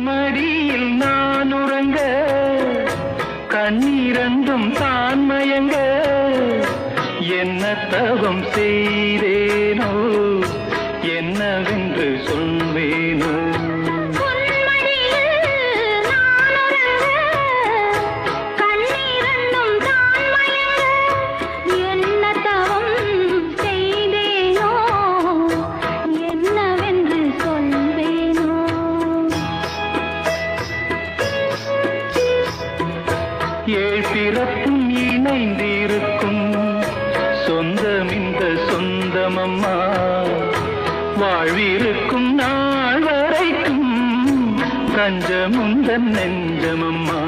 மடியில் நான் உறங்க கண்ணீரண்டும் தான் மயங்க என்ன தவம் செய்தேனோ என்னவென்று சொல்வேனோ ஏழ் பிறப்பும் இணைந்திருக்கும் சொந்தம் இந்த சொந்தமம்மா வாழ்விருக்கும் நாள் வரைக்கும் தஞ்சமுந்தன் நெஞ்சமம்மா